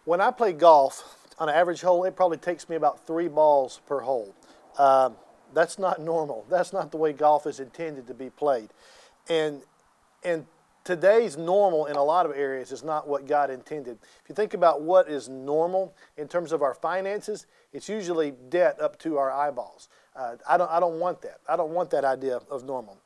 When I play golf, on an average hole, it probably takes me about 3 balls per hole. That's not normal. That's not the way golf is intended to be played. And today's normal in a lot of areas is not what God intended. If you think about what is normal in terms of our finances, it's usually debt up to our eyeballs. I don't want that. I don't want that idea of normal.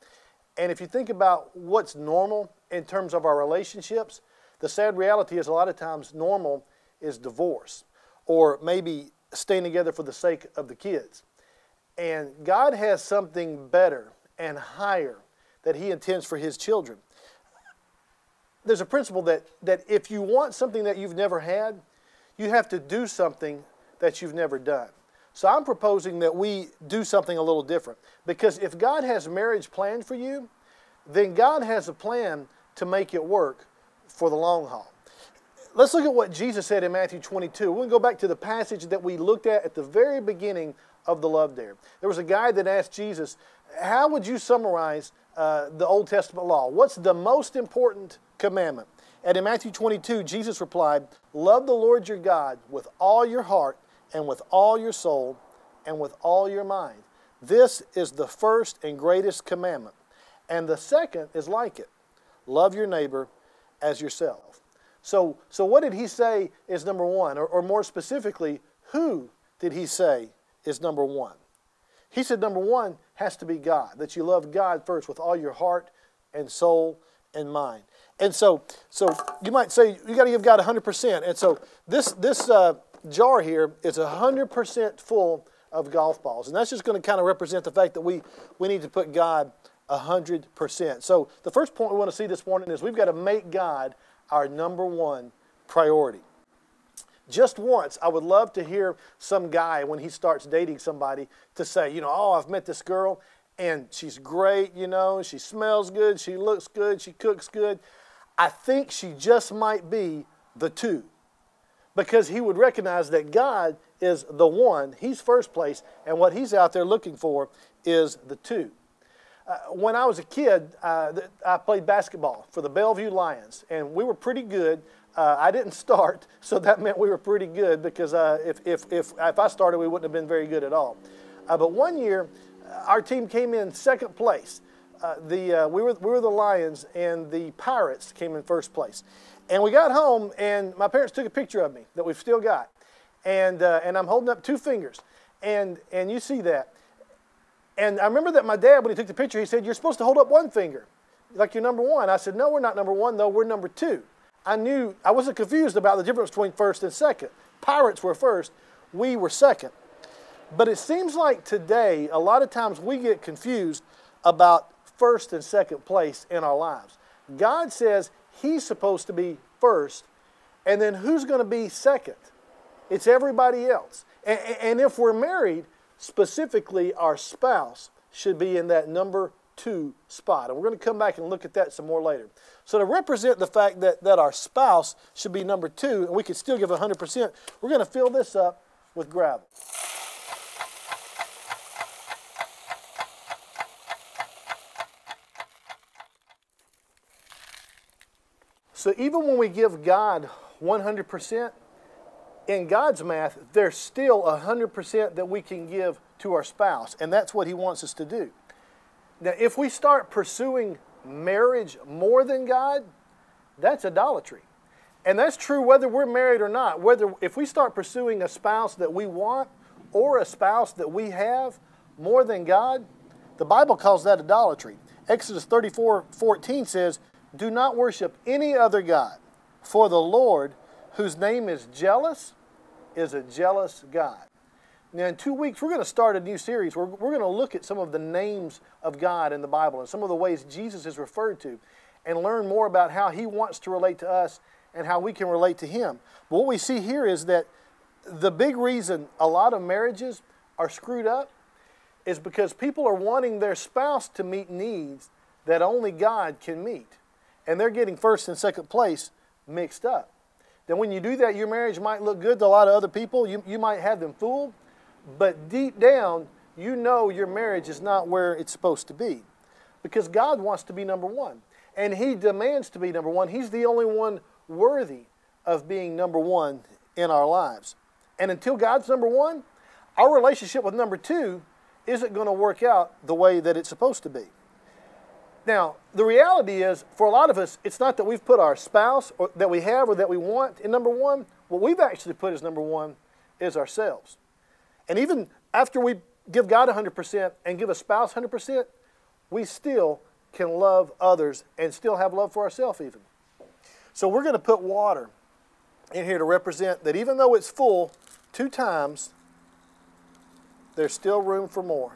And if you think about what's normal in terms of our relationships, the sad reality is a lot of times normal is divorce or maybe staying together for the sake of the kids. And God has something better and higher that He intends for His children. There's a principle that if you want something that you've never had, you have to do something that you've never done. So I'm proposing that we do something a little different. Because if God has marriage planned for you, then God has a plan to make it work for the long haul. Let's look at what Jesus said in Matthew 22. We're going to go back to the passage that we looked at the very beginning of the Love Dare. There was a guy that asked Jesus, how would you summarize the Old Testament law? What's the most important commandment? And in Matthew 22, Jesus replied, love the Lord your God with all your heart and with all your soul and with all your mind. This is the first and greatest commandment. And the second is like it. Love your neighbor as yourself. So what did He say is number one? Or more specifically, who did He say is number one? He said number one has to be God, that you love God first with all your heart and soul and mind. And so you might say, you got to give God 100%. And so this jar here is 100% full of golf balls. And that's just going to kind of represent the fact that we need to put God 100%. So the first point we want to see this morning is we've got to make God our number one priority. Just once, I would love to hear some guy, when he starts dating somebody, to say, oh, I've met this girl, and she's great, she smells good, she looks good, she cooks good. I think she just might be the two. Because he would recognize that God is the one, He's first place, and what He's out there looking for is the two. When I was a kid, I played basketball for the Bellevue Lions, and we were pretty good. I didn't start, so that meant we were pretty good because if I started, we wouldn't have been very good at all. But one year, our team came in second place. We were the Lions, and the Pirates came in first place. And we got home, and my parents took a picture of me that we've still got, and I'm holding up 2 fingers, and you see that. And I remember that my dad, when he took the picture, he said, you're supposed to hold up 1 finger, like you're number one. I said, no, we're not number one, though, we're number 2. I wasn't confused about the difference between first and second. Pirates were first, we were second. But it seems like today, a lot of times we get confused about first and second place in our lives. God says He's supposed to be first, and then who's going to be second? It's everybody else. And if we're married, specifically our spouse should be in that number 2 spot. And we're going to come back and look at that some more later. So to represent the fact that our spouse should be number 2, and we could still give 100%, we're going to fill this up with gravel. So even when we give God 100%, in God's math, there's still 100% that we can give to our spouse, and that's what He wants us to do. Now, if we start pursuing marriage more than God, that's idolatry. And that's true whether we're married or not. If we start pursuing a spouse that we want or a spouse that we have more than God, the Bible calls that idolatry. Exodus 34:14 says, do not worship any other God, for the Lord, whose name is jealous, is a jealous God. Now in 2 weeks, we're going to start a new series. We're going to look at some of the names of God in the Bible and some of the ways Jesus is referred to and learn more about how He wants to relate to us and how we can relate to Him. But what we see here is that the big reason a lot of marriages are screwed up is because people are wanting their spouse to meet needs that only God can meet. And they're getting first and second place mixed up. Then when you do that, your marriage might look good to a lot of other people. You might have them fooled. But deep down, you know your marriage is not where it's supposed to be. Because God wants to be number one. And He demands to be number one. He's the only one worthy of being number one in our lives. And until God's number one, our relationship with number two isn't going to work out the way that it's supposed to be. Now, the reality is, for a lot of us, it's not that we've put our spouse or that we have or that we want in number one. What we've actually put as number one is ourselves. And even after we give God 100% and give a spouse 100%, we still can love others and still have love for ourselves even. So we're going to put water in here to represent that even though it's full 2 times, there's still room for more.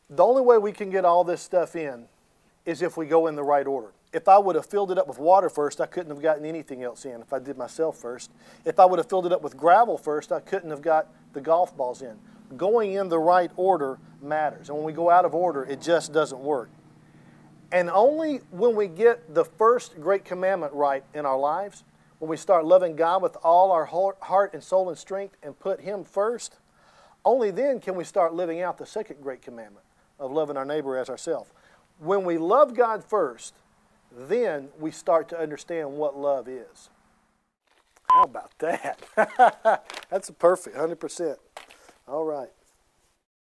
The only way we can get all this stuff in is if we go in the right order. If I would have filled it up with water first, I couldn't have gotten anything else in if I did myself first. If I would have filled it up with gravel first, I couldn't have got the golf balls in. Going in the right order matters. And when we go out of order, it just doesn't work. And only when we get the first great commandment right in our lives, when we start loving God with all our heart and soul and strength and put Him first, only then can we start living out the second great commandment of loving our neighbor as ourselves. When we love God first, then we start to understand what love is. How about that? That's a perfect 100%. All right.